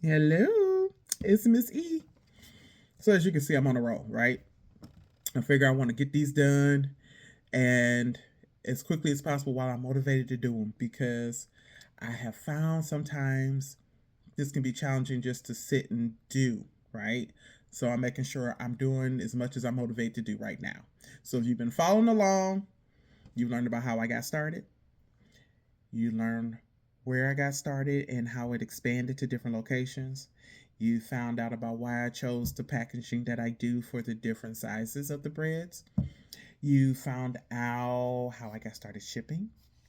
Hello, it's Miss E. So as you can see, I'm on a roll, right? I figure I want to get these done and as quickly as possible while I'm motivated to do them because I have found sometimes this can be challenging just to sit and do, right? So I'm making sure I'm doing as much as I'm motivated to do right now. So if you've been following along, you learned about how I got started. You learn where I got started and how it expanded to different locations. You found out about why I chose the packaging that I do for the different sizes of the breads. You found out how I got started shipping,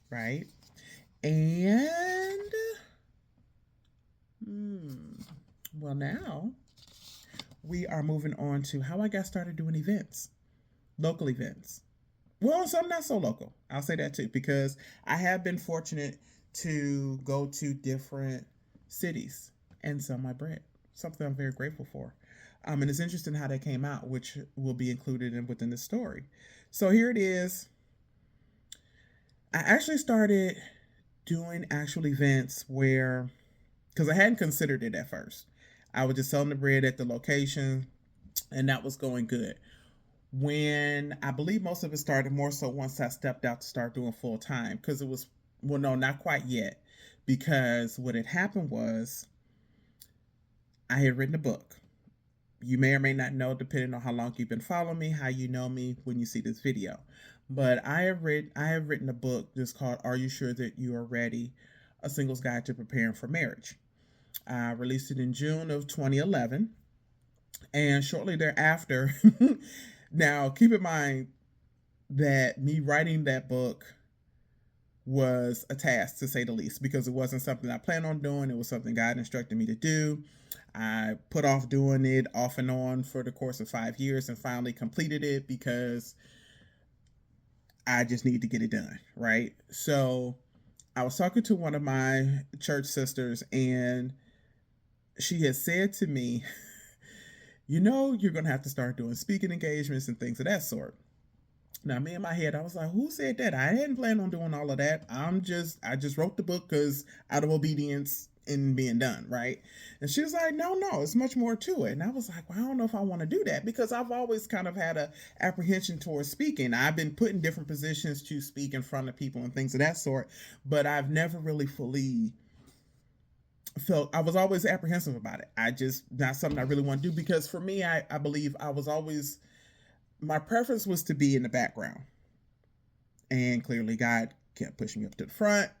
right? And, hmm, well, now we are moving on to how I got started doing events, local events. Well, some not so local. I'll say that too, because I have been fortunate to go to different cities and sell my bread. Something I'm very grateful for. And it's interesting how that came out, which will be included within the story. So here it is. I actually started doing actual events where, because I hadn't considered it at first, I was just selling the bread at the location, and that was going good. When I believe most of it started more so once I stepped out to start doing full time because it was, well, no, not quite yet, because what had happened was I had written a book. You may or may not know, depending on how long you've been following me, how you know me when you see this video. But I have written a book just called "Are You Sure That You Are Ready? A Singles Guide to Preparing for Marriage." I released it in June of 2011, and shortly thereafter, now keep in mind that me writing that book was a task to say the least because it wasn't something I planned on doing. It was something God instructed me to do. I put off doing it off and on for the course of 5 years and finally completed it because I just needed to get it done, right? So I was talking to one of my church sisters, and she had said to me, you're going to have to start doing speaking engagements and things of that sort. Now, me in my head, I was like, "Who said that? I hadn't planned on doing all of that. I just wrote the book because out of obedience and being done, right?" And she was like, "No, no, it's much more to it." And I was like, "Well, I don't know if I want to do that because I've always kind of had a apprehension towards speaking. I've been put in different positions to speak in front of people and things of that sort, but I've never really fully felt. I was always apprehensive about it. I just not something I really want to do because for me, I believe I was always my preference was to be in the background. And clearly, God kept pushing me up to the front.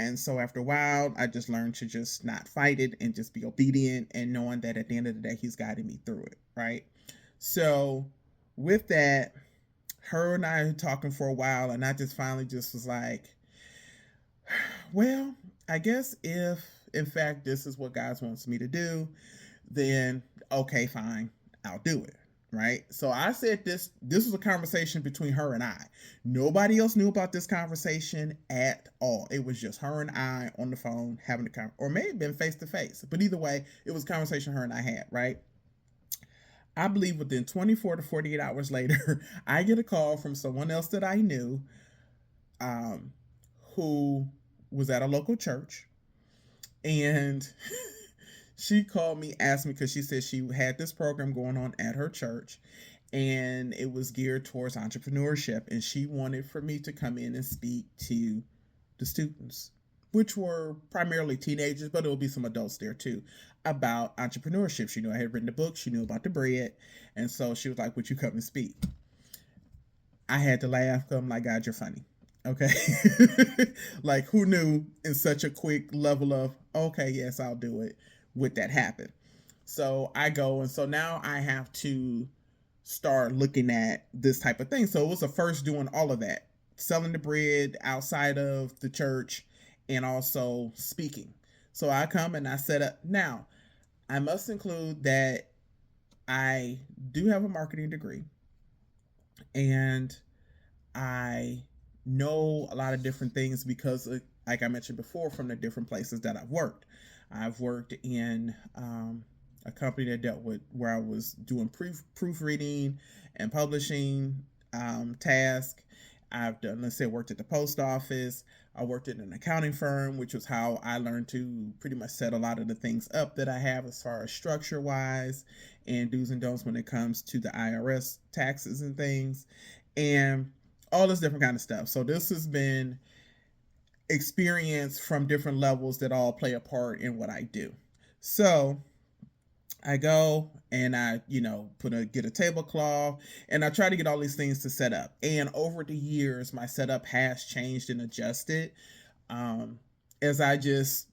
And so after a while, I just learned to just not fight it and just be obedient and knowing that at the end of the day, He's guiding me through it. Right. So with that, her and I were talking for a while, and I just finally just was like, well, I guess if in fact this is what God wants me to do, then okay, fine, I'll do it. Right. So I said this was a conversation between her and I. Nobody else knew about this conversation at all. It was just her and I on the phone having a conversation, or may have been face to face. But either way, it was a conversation her and I had, right? I believe within 24 to 48 hours later, I get a call from someone else that I knew, um, who was at a local church, and she called me, asked me because she said she had this program going on at her church, and it was geared towards entrepreneurship, and she wanted for me to come in and speak to the students, which were primarily teenagers, but there will be some adults there too, about entrepreneurship. She knew I had written a book, she knew about the bread, and so she was like, "Would you come and speak?" I had to laugh because I'm like, "God, you're funny." Okay. Like, who knew in such a quick level of, okay, yes, I'll do it, would that happen? So I go, and so now I have to start looking at this type of thing. So it was the first doing all of that, selling the bread outside of the church and also speaking. So I come and I set up. Now, I must include that I do have a marketing degree, and I know a lot of different things because, like I mentioned before, from the different places that I've worked. I've worked in a company that dealt with where I was doing proofreading and publishing tasks. I've done, let's say, worked at the post office. I worked at an accounting firm, which was how I learned to pretty much set a lot of the things up that I have as far as structure wise and do's and don'ts when it comes to the IRS taxes and things and all this different kind of stuff. So this has been experience from different levels that all play a part in what I do. So I go and I, get a tablecloth and I try to get all these things to set up. And over the years, my setup has changed and adjusted um, as I just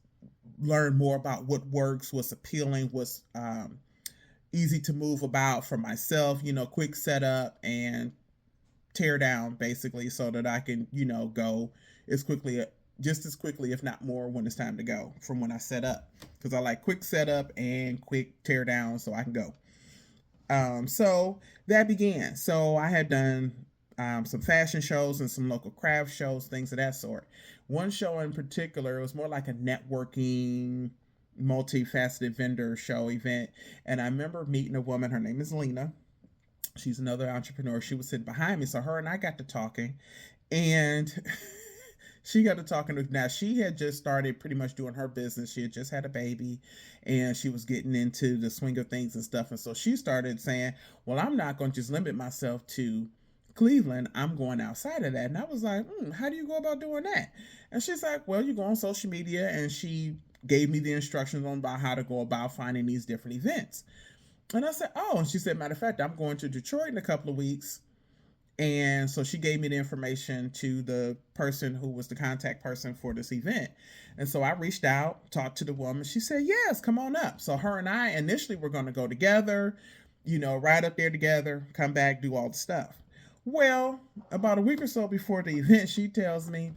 learn more about what works, what's appealing, what's easy to move about for myself, quick setup and tear down basically so that I can, go as quickly, just as quickly, if not more, when it's time to go from when I set up. Because I like quick setup and quick tear down so I can go. So that began. So I had done some fashion shows and some local craft shows, things of that sort. One show in particular, it was more like a networking, multifaceted vendor show event. And I remember meeting a woman, her name is Lena. She's another entrepreneur. She was sitting behind me. So her and I got to talking. And she got to talking to, now she had just started pretty much doing her business. She had just had a baby and she was getting into the swing of things and stuff. And so she started saying, well, I'm not going to just limit myself to Cleveland. I'm going outside of that. And I was like, how do you go about doing that? And she's like, well, you go on social media. And she gave me the instructions on about how to go about finding these different events. And I said, oh, and she said, matter of fact, I'm going to Detroit in a couple of weeks. And so she gave me the information to the person who was the contact person for this event. And so I reached out, talked to the woman. She said, yes, come on up. So her and I initially were going to go together, ride up there together, come back, do all the stuff. Well, about a week or so before the event, she tells me,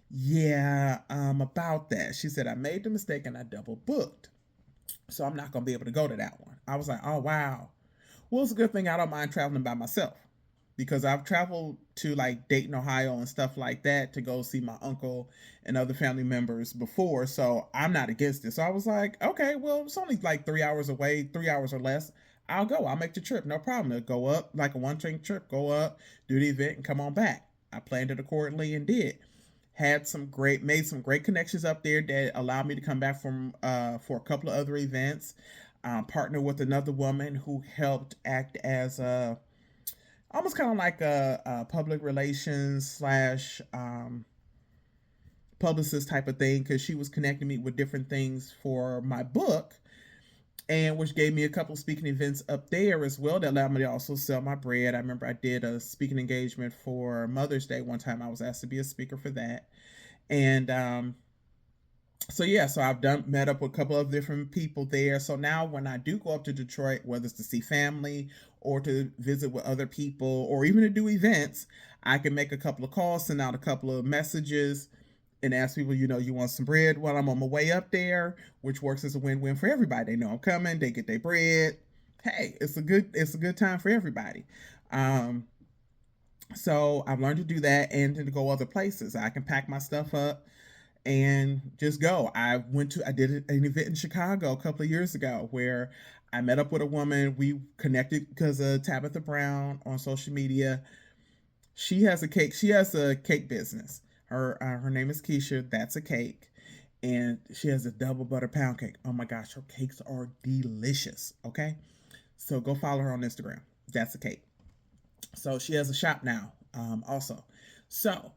yeah, about that. She said, I made the mistake and I double booked. So I'm not going to be able to go to that one. I was like, oh, wow. Well, it's a good thing I don't mind traveling by myself because I've traveled to like Dayton, Ohio and stuff like that to go see my uncle and other family members before. So I'm not against it. So I was like, okay, well, it's only like 3 hours away, 3 hours or less. I'll go. I'll make the trip. No problem. I'll go up like a one train trip, go up, do the event and come on back. I planned it accordingly and did. Made some great connections up there that allowed me to come back from for a couple of other events. Partnered with another woman who helped act as a almost kind of like a public relations slash publicist type of thing because she was connecting me with different things for my book and which gave me a couple of speaking events up there as well that allowed me to also sell my bread. I remember I did a speaking engagement for Mother's Day one time. I was asked to be a speaker for that. And so yeah, so I've met up with a couple of different people there. So now when I do go up to Detroit, whether it's to see family or to visit with other people or even to do events, I can make a couple of calls, send out a couple of messages and ask people, you want some bread while I'm on my way up there, which works as a win-win for everybody. They know I'm coming, they get their bread. Hey, it's a good time for everybody. Um, so I've learned to do that and to go other places. I can pack my stuff up and just go. I did an event in Chicago a couple of years ago where I met up with a woman. We connected because of Tabitha Brown on social media. She has a cake business. Her name is Keisha. That's a cake. And she has a double butter pound cake. Oh my gosh, her cakes are delicious. Okay. So go follow her on Instagram. That's a cake. So she has a shop now, also. So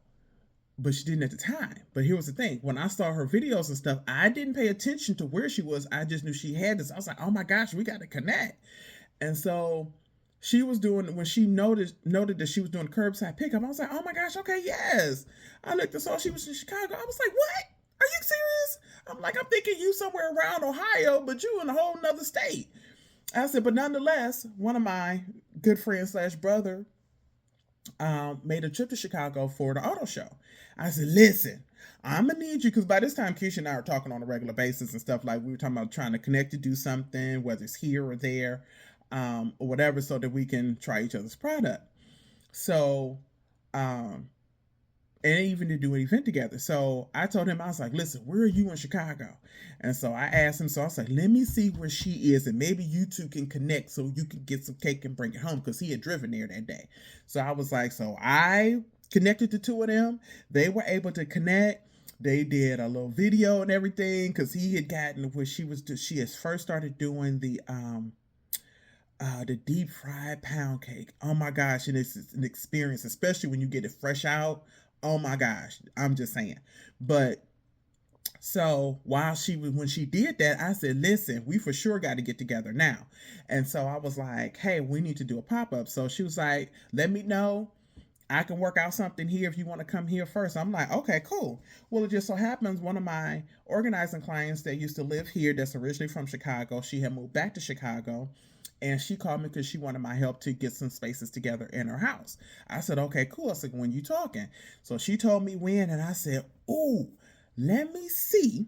but she didn't at the time. But here was the thing: when I saw her videos and stuff, I didn't pay attention to where she was. I just knew she had this. I was like, "Oh my gosh, we got to connect!" And so she was doing when she noted that she was doing curbside pickup. I was like, "Oh my gosh, okay, yes." I looked and saw she was in Chicago. I was like, "What? Are you serious?" I'm like, "I'm thinking you somewhere around Ohio, but you in a whole nother state." I said, "But nonetheless, one of my good friends slash brother made a trip to Chicago for the auto show. I said, listen, I'm gonna need you because by this time Keisha and I are talking on a regular basis and stuff like we were talking about trying to connect to do something, whether it's here or there, or whatever, so that we can try each other's product. So, um, and even to do an event together. So I told him, I was like, listen, where are you in Chicago? And so I asked him, so I was like, let me see where she is and maybe you two can connect so you can get some cake and bring it home because he had driven there that day. So I was like, so I connected the two of them. They were able to connect. They did a little video and everything because he had gotten where she has first started doing the deep fried pound cake. Oh my gosh, and it's an experience, especially when you get it fresh out. Oh my gosh, I'm just saying. But so while she was when she did that, I said, "Listen, we for sure got to get together now." And so I was like, "Hey, we need to do a pop up." So she was like, "Let me know. I can work out something here if you want to come here first." I'm like, "Okay, cool." Well, it just so happens one of my organizing clients that used to live here, that's originally from Chicago, she had moved back to Chicago, and she called me because she wanted my help to get some spaces together in her house. I said, "Okay, cool." I said, "When you talking?" So she told me when, and I said, "Ooh, let me see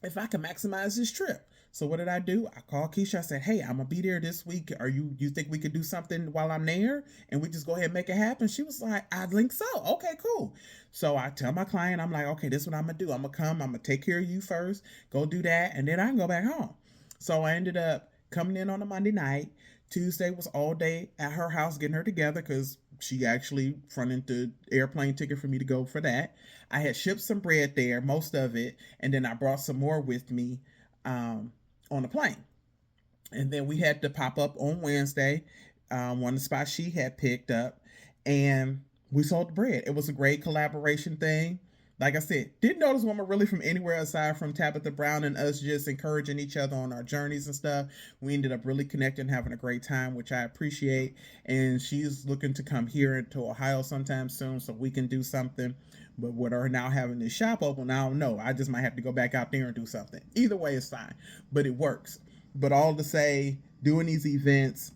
if I can maximize this trip." So what did I do? I called Keisha. I said, "Hey, I'm gonna be there this week. You think we could do something while I'm there and we just go ahead and make it happen?" She was like, "I think so." Okay, cool. So I tell my client, I'm like, "Okay, this is what I'm gonna do. I'm gonna come. I'm gonna take care of you first. Go do that, and then I can go back home." So I ended up coming in on a Monday night. Tuesday was all day at her house getting her together because she actually fronted the airplane ticket for me to go for that. I had shipped some bread there, most of it, and then I brought some more with me um, on the plane. And then we had to pop up on Wednesday, one of the spots she had picked up, and we sold the bread. It was a great collaboration thing. Like I said, didn't know this woman really from anywhere aside from Tabitha Brown and us just encouraging each other on our journeys and stuff. We ended up really connecting, having a great time, which I appreciate. And she's looking to come here into Ohio sometime soon so we can do something. But with her now having this shop open, I don't know. I just might have to go back out there and do something. Either way, it's fine, but it works. But all to say, doing these events,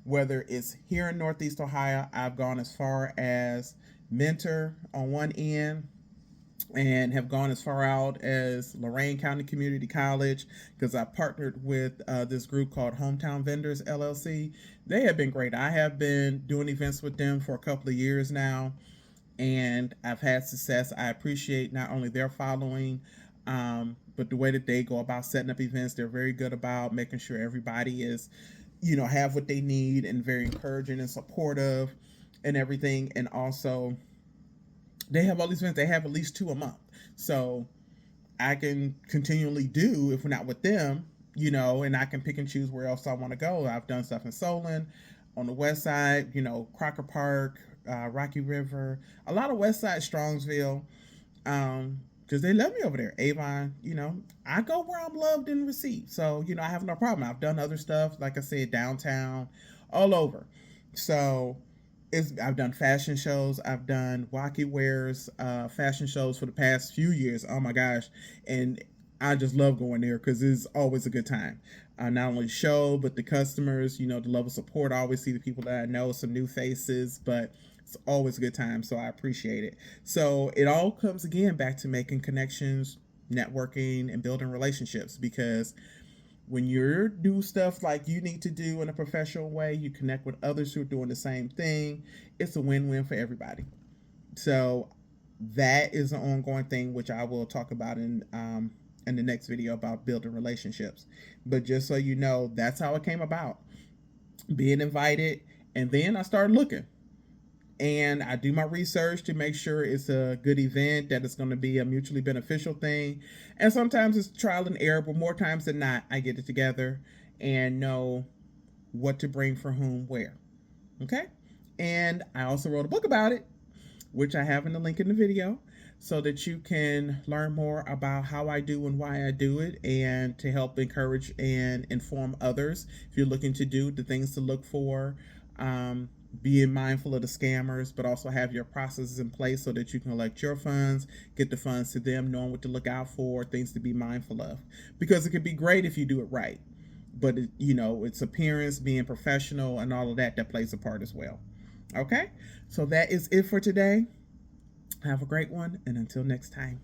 whether it's here in Northeast Ohio, I've gone as far as Mentor on one end and have gone as far out as Lorain County Community College because I partnered with this group called Hometown Vendors LLC. They have been great. I have been doing events with them for a couple of years now, and I've had success. I appreciate not only their following, but the way that they go about setting up events. They're very good about making sure everybody is, have what they need, and very encouraging and supportive and everything. And also, they have all these events. They have at least two a month. So I can continually do, if we're not with them, and I can pick and choose where else I want to go. I've done stuff in Solon, on the west side, Crocker Park, Rocky River, a lot of west side, Strongsville, because they love me over there. Avon, I go where I'm loved and received. So, I have no problem. I've done other stuff, like I said, downtown, all over. So I've done fashion shows. I've done Wacky Wears fashion shows for the past few years. Oh my gosh. And I just love going there because it's always a good time. Not only the show, but the customers, the level of support. I always see the people that I know, some new faces, but it's always a good time. So I appreciate it. So it all comes again back to making connections, networking, and building relationships because when you do stuff like you need to do in a professional way, you connect with others who are doing the same thing. It's a win-win for everybody. So that is an ongoing thing, which I will talk about in the next video about building relationships. But just so you know, that's how it came about. Being invited, and then I started looking. And I do my research to make sure it's a good event, that it's going to be a mutually beneficial thing. And sometimes it's trial and error, but more times than not, I get it together and know what to bring for whom, where. Okay? And I also wrote a book about it, which I have in the link in the video, so that you can learn more about how I do and why I do it, and to help encourage and inform others if you're looking to do the things to look for. Being mindful of the scammers, but also have your processes in place so that you can collect your funds, get the funds to them, knowing what to look out for, things to be mindful of. Because it could be great if you do it right, but it's appearance, being professional, and all of that plays a part as well. Okay, so that is it for today. Have a great one, and until next time.